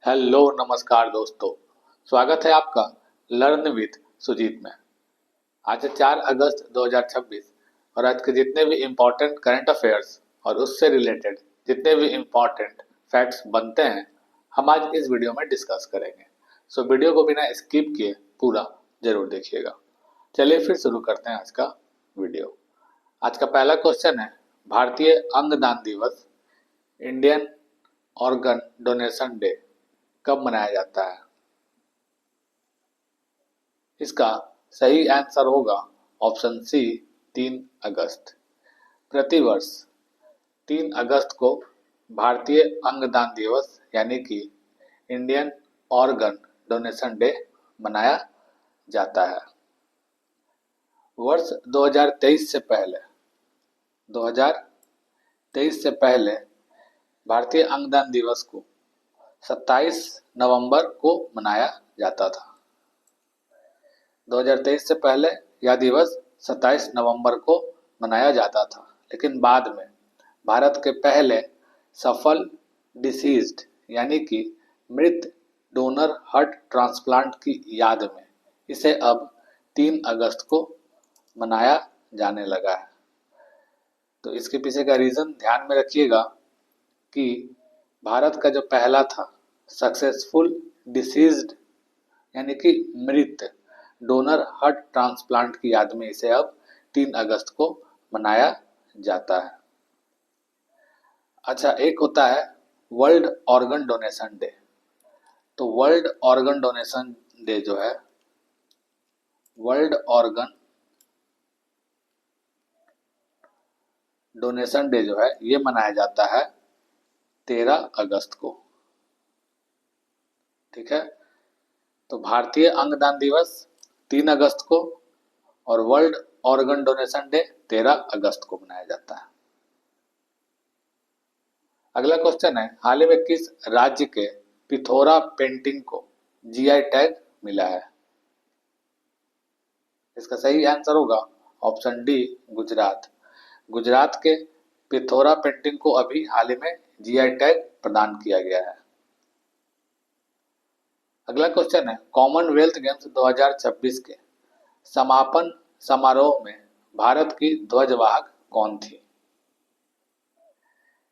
Hello नमस्कार दोस्तों। स्वागत है आपका लर्न विद सुजीत में। आज है 4 अगस्त 2026 और आज के जितने भी इम्पोर्टेंट करंट अफेयर्स और उससे रिलेटेड जितने भी इम्पोर्टेंट फैक्ट्स बनते हैं हम आज इस वीडियो में डिस्कस करेंगे। सो वीडियो को बिना स्किप किए पूरा जरूर देखिएगा। चलिए फिर शुरू करते हैं आज का वीडियो। आज का पहला क्वेश्चन है, भारतीय अंगदान दिवस इंडियन ऑर्गन डोनेशन डे कब मनाया जाता है? इसका सही आंसर होगा ऑप्शन सी 3 अगस्त। प्रतिवर्ष 3 अगस्त को भारतीय अंगदान दिवस यानी कि इंडियन ऑर्गन डोनेशन डे मनाया जाता है। वर्ष 2023 से पहले भारतीय अंगदान दिवस को 27 नवंबर को मनाया जाता था। 2023 से पहले यह दिवस 27 नवंबर को मनाया जाता था, लेकिन बाद में भारत के पहले सफल डिसीज्ड यानी कि मृत डोनर हार्ट ट्रांसप्लांट की याद में इसे अब 3 अगस्त को मनाया जाने लगा है। तो इसके पीछे का रीज़न ध्यान में रखिएगा कि भारत का जो पहला था सक्सेसफुल डिसीज्ड यानी कि मृत डोनर हार्ट ट्रांसप्लांट की याद में इसे अब 3 अगस्त को मनाया जाता है। अच्छा, एक होता है वर्ल्ड ऑर्गन डोनेशन डे। तो वर्ल्ड ऑर्गन डोनेशन डे जो है, वर्ल्ड ऑर्गन डोनेशन डे जो है ये मनाया जाता है 13 अगस्त को। ठीक है, तो भारतीय अंगदान दिवस 3 अगस्त को और वर्ल्ड ऑर्गन डोनेशन डे 13 अगस्त को मनाया जाता है। अगला क्वेश्चन है, हाल ही में किस राज्य के पिथौरा पेंटिंग को जीआई टैग मिला है? इसका सही आंसर होगा ऑप्शन डी गुजरात। गुजरात के पिथौरा पेंटिंग को अभी हाल ही में जीआई टैग प्रदान किया गया है। अगला क्वेश्चन है, कॉमनवेल्थ गेम्स 2026 के समापन समारोह में भारत की ध्वजवाहक कौन थी?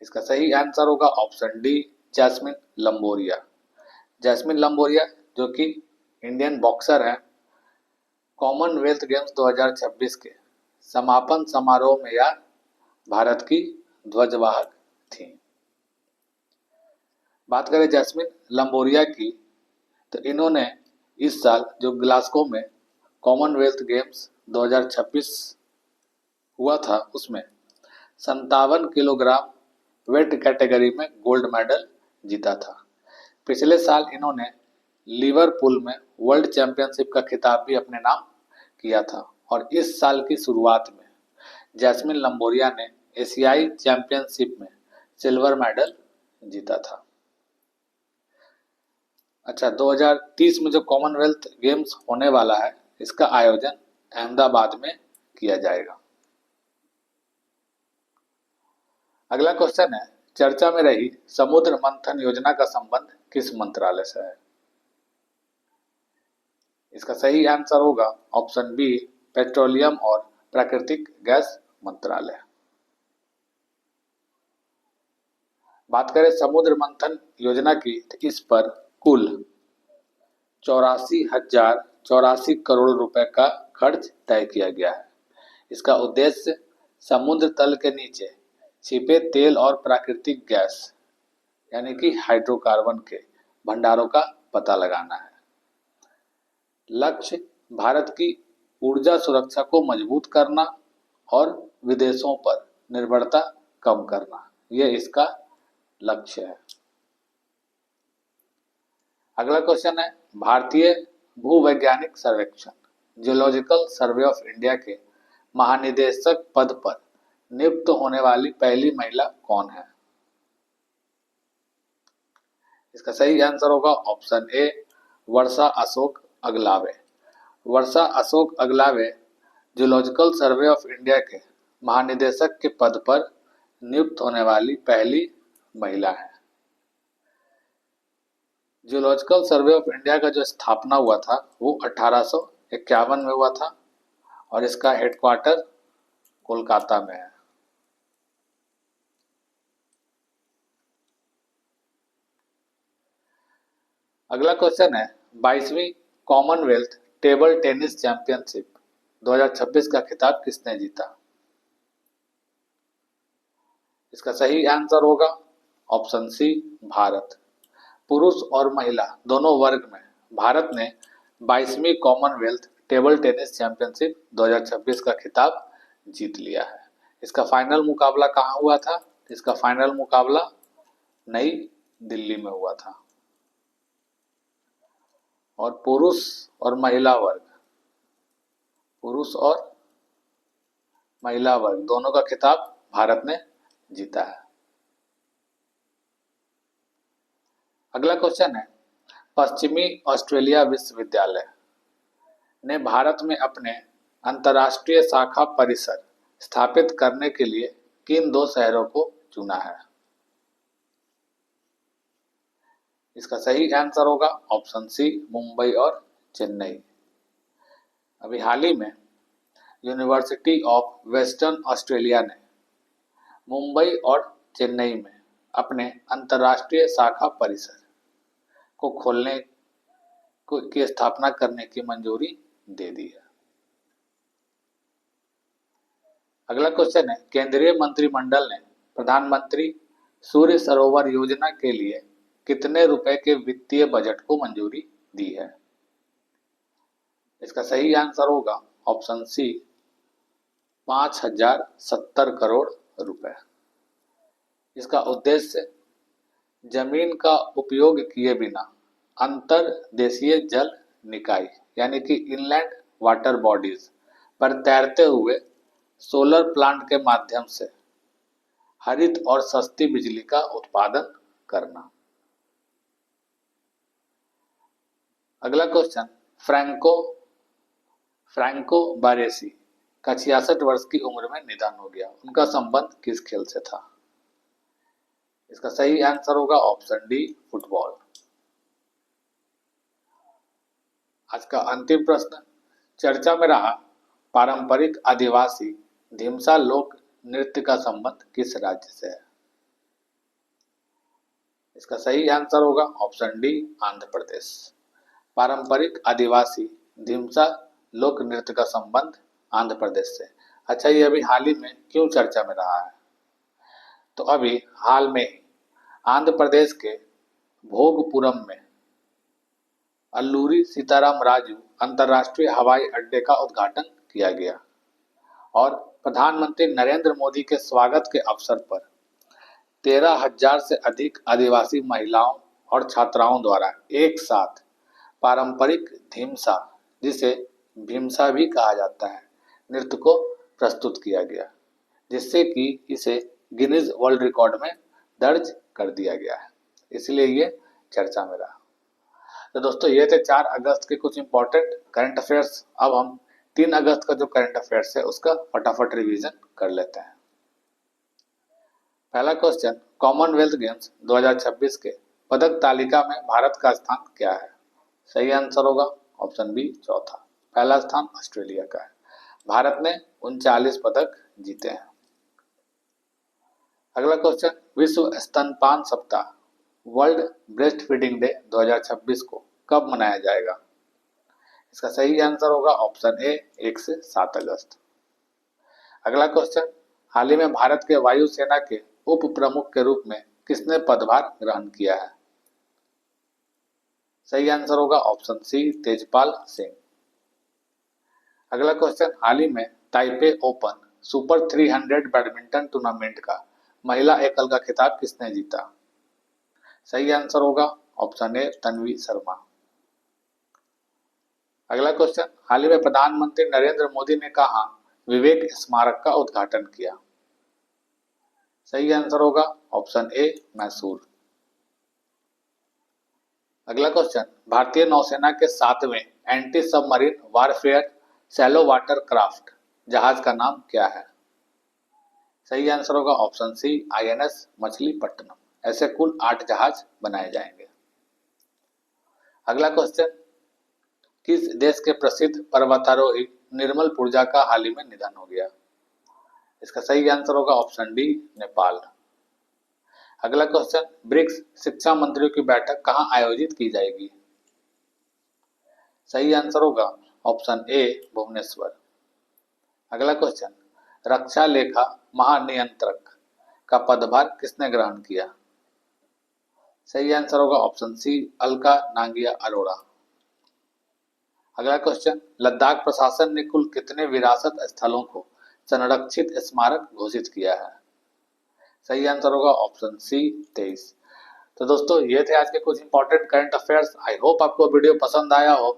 इसका सही आंसर होगा ऑप्शन डी जैस्मिन लंबोरिया। जैस्मिन लंबोरिया जो कि इंडियन बॉक्सर हैं, कॉमनवेल्थ गेम्स 2026 के समापन समारोह में यह भारत की ध्वजवाहक थी। बात करें जैस्मिन लंबोरिया की, तो इन्होंने इस साल जो ग्लासगो में कॉमनवेल्थ गेम्स 2026 हुआ था उसमें 57 किलोग्राम वेट कैटेगरी में गोल्ड मेडल जीता था। पिछले साल इन्होंने लिवरपूल में वर्ल्ड चैंपियनशिप का खिताब भी अपने नाम किया था और इस साल की शुरुआत में जैस्मिन लंबोरिया ने एशियाई चैंपियनशिप में सिल्वर मेडल जीता था। अच्छा, 2030 में जो कॉमनवेल्थ गेम्स होने वाला है इसका आयोजन अहमदाबाद में किया जाएगा। अगला क्वेश्चन है, चर्चा में रही समुद्र मंथन योजना का संबंध किस मंत्रालय से है? इसका सही आंसर होगा ऑप्शन बी पेट्रोलियम और प्राकृतिक गैस मंत्रालय। बात करें समुद्र मंथन योजना की, तो इस पर कुल 84,084 करोड़ रुपए का खर्च तय किया गया है। इसका उद्देश्य समुद्र तल के नीचे छिपे तेल और प्राकृतिक गैस यानी कि हाइड्रोकार्बन के भंडारों का पता लगाना है। लक्ष्य भारत की ऊर्जा सुरक्षा को मजबूत करना और विदेशों पर निर्भरता कम करना, यह इसका लक्ष्य है। अगला क्वेश्चन है, भारतीय भूवैज्ञानिक सर्वेक्षण जियोलॉजिकल सर्वे ऑफ इंडिया के महानिदेशक पद पर नियुक्त होने वाली पहली महिला कौन है? इसका सही आंसर होगा ऑप्शन ए वर्षा अशोक अगलावे। वर्षा अशोक अगलावे जियोलॉजिकल सर्वे ऑफ इंडिया के महानिदेशक के पद पर नियुक्त होने वाली पहली महिला है। जियोलॉजिकल सर्वे ऑफ इंडिया का जो स्थापना हुआ था वो 1851 में हुआ था और इसका हेडक्वार्टर कोलकाता में है। अगला क्वेश्चन है 22वीं कॉमनवेल्थ टेबल टेनिस चैंपियनशिप 2026 का खिताब किसने जीता? इसका सही आंसर होगा ऑप्शन सी भारत। पुरुष और महिला दोनों वर्ग में भारत ने 22वीं कॉमनवेल्थ टेबल टेनिस चैंपियनशिप 2026 का खिताब जीत लिया है। इसका फाइनल मुकाबला कहाँ हुआ था? इसका फाइनल मुकाबला नई दिल्ली में हुआ था। और पुरुष और महिला वर्ग दोनों का खिताब भारत ने जीता है। अगला क्वेश्चन है पश्चिमी ऑस्ट्रेलिया विश्वविद्यालय ने भारत में अपने अंतर्राष्ट्रीय शाखा परिसर स्थापित करने के लिए किन दो शहरों को चुना है? इसका सही आंसर होगा ऑप्शन सी मुंबई और चेन्नई। अभी हाल ही में यूनिवर्सिटी ऑफ वेस्टर्न ऑस्ट्रेलिया ने मुंबई और चेन्नई में अपने अंतर्राष्ट्रीय शाखा परिसर को खोलने की स्थापना करने की मंजूरी दे दी है। अगला क्वेश्चन है केंद्रीय मंत्रिमंडल ने प्रधानमंत्री सूर्य सरोवर योजना के लिए कितने रुपए के वित्तीय बजट को मंजूरी दी है? इसका सही आंसर होगा ऑप्शन सी 5070 करोड़ रुपए। इसका उद्देश्य जमीन का उपयोग किए बिना अंतर्देशीय जल निकाय यानी कि इनलैंड वाटर बॉडीज पर तैरते हुए सोलर प्लांट के माध्यम से हरित और सस्ती बिजली का उत्पादन करना। अगला क्वेश्चन फ्रैंको बारेसी का 66 वर्ष की उम्र में निधन हो गया। उनका संबंध किस खेल से था? इसका सही आंसर होगा ऑप्शन डी फुटबॉल। आज का अंतिम प्रश्न चर्चा में रहा पारंपरिक आदिवासी ढीमसा लोक नृत्य का संबंध किस राज्य से है? इसका सही आंसर होगा ऑप्शन डी आंध्र प्रदेश। पारंपरिक आदिवासी ढीमसा लोक नृत्य का संबंध आंध्र प्रदेश से। अच्छा, ये अभी हाल ही में क्यों चर्चा में रहा है? तो अभी हाल में ही आंध्र प्रदेश के भोगपुरम में अल्लूरी सीताराम राजू अंतर्राष्ट्रीय हवाई अड्डे का उद्घाटन किया गया और प्रधानमंत्री नरेंद्र मोदी के स्वागत के अवसर पर 13,000 से अधिक आदिवासी महिलाओं और छात्राओं द्वारा एक साथ पारंपरिक ढीमसा, जिसे भीमसा भी कहा जाता है, नृत्य को प्रस्तुत किया गया, जिससे कि इसे गिनीज वर्ल्ड रिकॉर्ड में दर्ज कर दिया गया है, इसलिए ये चर्चा में रहा। तो दोस्तों, ये थे 4 अगस्त के कुछ इंपॉर्टेंट करंट अफेयर्स। अब हम 3 अगस्त का जो करंट अफेयर्स है उसका फटाफट रिवीजन कर लेते हैं। पहला क्वेश्चन, कॉमनवेल्थ गेम्स 2026 के पदक तालिका में भारत का स्थान क्या है? सही आंसर होगा ऑप्शन बी चौथा। पहला स्थान ऑस्ट्रेलिया का है। भारत ने 39 पदक जीते हैं। अगला क्वेश्चन, विश्व स्तनपान सप्ताह वर्ल्ड ब्रेस्ट फीडिंग डे 2026 को कब मनाया जाएगा? इसका सही आंसर होगा ऑप्शन ए 1 से 7 अगस्त। अगला क्वेश्चन, हाल ही में भारत के वायुसेना के उप प्रमुख के रूप में किसने पदभार ग्रहण किया है? सही आंसर होगा ऑप्शन सी तेजपाल सिंह। अगला क्वेश्चन, हाल ही में Taipei open super 300 badminton tournament का महिला एकल का खिताब किसने जीता? सही आंसर होगा ऑप्शन ए तन्वी शर्मा। अगला क्वेश्चन, हाल ही में प्रधानमंत्री नरेंद्र मोदी ने कहा विवेक स्मारक का उद्घाटन किया? सही आंसर होगा ऑप्शन ए मैसूर। अगला क्वेश्चन, भारतीय नौसेना के 7वें anti submarine warfare shallow water craft जहाज का नाम क्या है? सही आंसर होगा ऑप्शन सी INS मछलीपट्टनम। ऐसे कुल 8 जहाज बनाए जाएंगे। अगला क्वेश्चन, किस देश के प्रसिद्ध पर्वतारोही निर्मल पूजा का हाल ही में निधन हो गया? इसका सही आंसर होगा ऑप्शन डी, नेपाल। अगला क्वेश्चन, ब्रिक्स शिक्षा मंत्रियों की बैठक कहां आयोजित की जाएगी? सही आंसर होगा ऑप्शन ए, भुवनेश्वर। अगला क्वेश्चन, रक्षा लेखा महानियंत्रक का पदभार किसने ग्रहण किया? सही आंसर होगा ऑप्शन सी, अलका नांगिया अरोड़ा। अगला क्वेश्चन, लद्दाख प्रशासन ने कुल कितने विरासत स्थलों को संरक्षित स्मारक घोषित किया है? सही आंसर होगा ऑप्शन सी, 23। तो दोस्तों ये थे आज के कुछ important current affairs. I hope आपको वीडियो पसंद आया हो।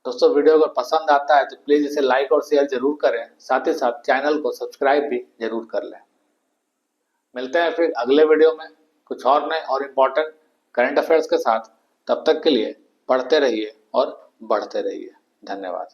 दोस्तों वीडियो अगर पसंद आता है तो प्लीज इसे लाइक और शेयर जरूर करें, साथ ही साथ चैनल को सब्सक्राइब भी जरूर कर लें। मिलते हैं फिर अगले वीडियो में कुछ और नए और इम्पोर्टेंट करंट अफेयर्स के साथ। तब तक के लिए पढ़ते रहिए और बढ़ते रहिए। धन्यवाद।